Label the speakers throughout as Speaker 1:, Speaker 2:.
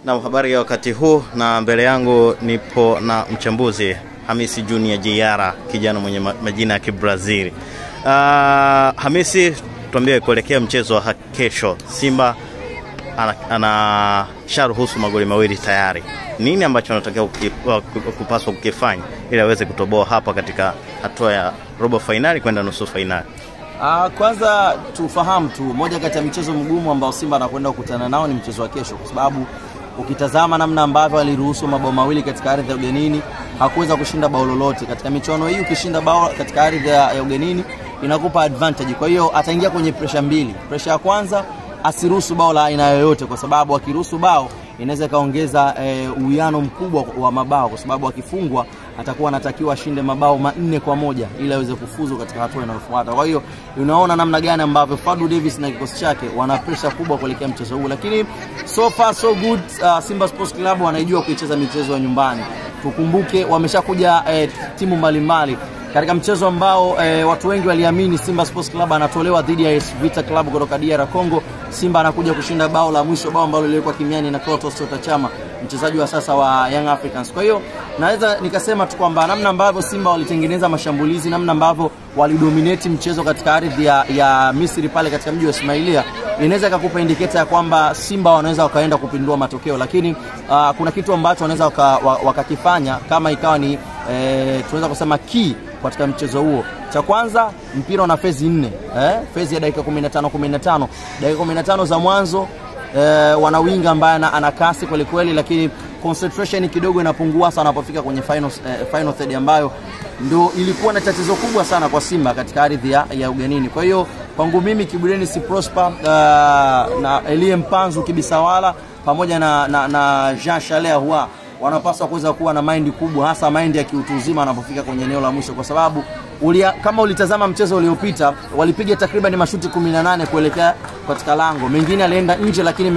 Speaker 1: Na habari ya wakati huu, na mbele yangu nipo na mchambuzi Hamisi Junior JR, kijana mwenye majina ya Kibrazili. Hamisi, tuambie kuelekea mchezo wa kesho. Simba anasharuhusu magoli mawili tayari. Nini ambacho anatakiwa kupaswa kukifanya ili aweze kutoboa hapa katika hatua ya robo finali kwenda nusu finali?
Speaker 2: Kwanza tufahamu tu moja kati ya michezo mgumu ambao Simba anakwenda kukutana nao ni mchezo wa kesho, kwa sababu ukitazama namna ambavyo aliruhusu mabao mawili katika ardhi ya ugenini, hakuweza kushinda bao lolote katika michuano hii. Ukishinda bao katika ardhi ya ugenini inakupa advantage. Kwa hiyo ataingia kwenye pressure mbili. Pressure ya kwanza, asiruhusu bao la aina yoyote, kwa sababu akiruhusu bao inaweza kaongeza uwiano mkubwa wa mabao, kwa sababu akifungwa atakuwa anatakiwa ashinde mabao 4-1 ili aweze kufuzu katika hatua inayofuata. Kwa hiyo unaona namna gani ambavyo Fadlu Davis na kikosi chake wana pressure kubwa kuelekea mchezo huu, lakini so far so good. Simba Sports Club wanaijua kuicheza michezo ya nyumbani. Tukumbuke wameshakuja timu mbalimbali katika mchezo ambao watu wengi waliamini Simba Sports Club anatolewa dhidi ya AS Vita Club kutoka DR Congo. Simba anakuja kushinda bao la mwisho, bao ambalo lilikuwa kimiani na Clatous Chota Chama, mchezaji wa sasa wa Young Africans. Kwa hiyo naweza nikasema tu kwamba namna ambavyo Simba walitengeneza mashambulizi, namna ambavyo walidominate mchezo katika ardhi ya Misri pale katika mji wa Ismailia, inaweza kukupa indicator ya kwamba Simba wanaweza wakaenda kupindua matokeo. Lakini kuna kitu ambacho wanaweza wakakifanya kama ikawa ni tunaweza kusema key katika mchezo huo. Cha kwanza, mpira una phase 4, phase ya dakika 15. Dakika 15 za mwanzo wana winga ambaye ana kasi kweli kweli, lakini concentration kidogo inapungua sana anapofika kwenye final third, ambayo ndio ilikuwa na tatizo kubwa sana kwa Simba katika ardhi ya ugenini. Kwa hiyo kwangu mimi Kibudeni si Prosper na Elie Mpanzu Kibisawala pamoja na Jean Chalea Hua wanapaswa kuweza kuwa na mind kubwa, hasa mind ya kiutu uzima wanapofika kwenye eneo la mwisho, kwa sababu kama ulitazama mchezo uliopita walipiga takriban mashuti 18 kuelekea katika lango. Mengine alienda nje, lakini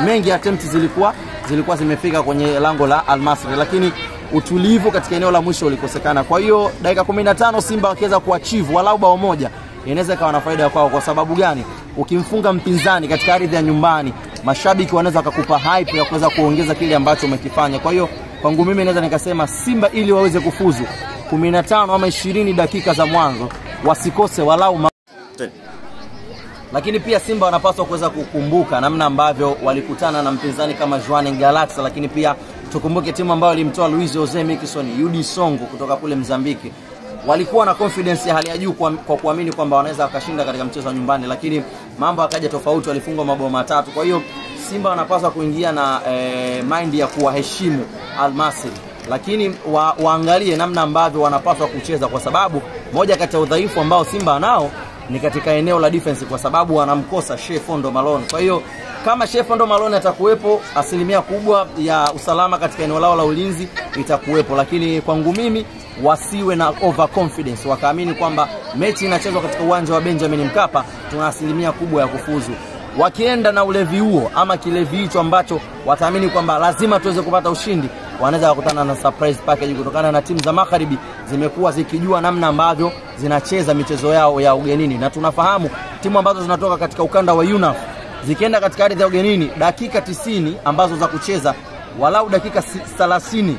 Speaker 2: mengi attempts zilikuwa zimefika kwenye lango la Al Masry, lakini utulivu katika eneo la mwisho ulikosekana. Kwa hiyo dakika 15 Simba wakiweza kuachieve walau bao moja, inaweza kawa na faida kwao. Kwa sababu gani? Ukimfunga mpinzani katika ardhi ya nyumbani, mashabiki wanaweza kukupa hype ya kuweza kuongeza kile ambacho umekifanya. Kwa hiyo kwangu mimi naweza nikasema Simba ili waweze kufuzu 15 ama 20 dakika za mwanzo wasikose walau Lakini pia Simba wanapaswa kuweza kukumbuka namna ambavyo walikutana na mpinzani kama Jwaneng Galaxy, lakini pia tukumbuke timu ambayo ilimtoa Luis Jose Miquissone, UD Songo kutoka kule Mozambique. Walikuwa na confidence ya hali ya juu kwa kuamini kwamba wanaweza wakashinda katika mchezo wa nyumbani, lakini mambo yakaja tofauti, walifungwa mabao 3. Kwa hiyo Simba wanapaswa kuingia na mind ya kuwaheshimu Al Masry, lakini waangalie namna ambavyo wanapaswa kucheza, kwa sababu moja kati ya udhaifu ambao Simba nao ni katika eneo la defense, kwa sababu wanamkosa Shefondo Malone. Kwa hiyo kama Shefondo Malone atakuwepo, asilimia kubwa ya usalama katika eneo lao la ulinzi itakuwepo. Lakini kwangu mimi wasiwe na overconfidence, wakaamini kwamba mechi inachezwa katika uwanja wa Benjamin Mkapa, tuna asilimia kubwa ya kufuzu. Wakienda na ulevi huo ama kilevi hicho ambacho wataamini kwamba lazima tuweze kupata ushindi, wanaweza kukutana na surprise package, kutokana na timu za magharibi zimekuwa zikijua namna ambavyo zinacheza michezo yao ya ugenini. Na tunafahamu timu ambazo zinatoka katika ukanda wa UNAF zikienda katika ardhi ya ugenini, dakika 90 ambazo za kucheza, walau dakika 30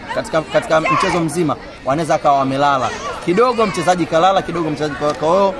Speaker 2: katika mchezo mzima wanaweza kawa wamelala kidogo, mchezaji kalala kidogo, mchezaji kwa hiyo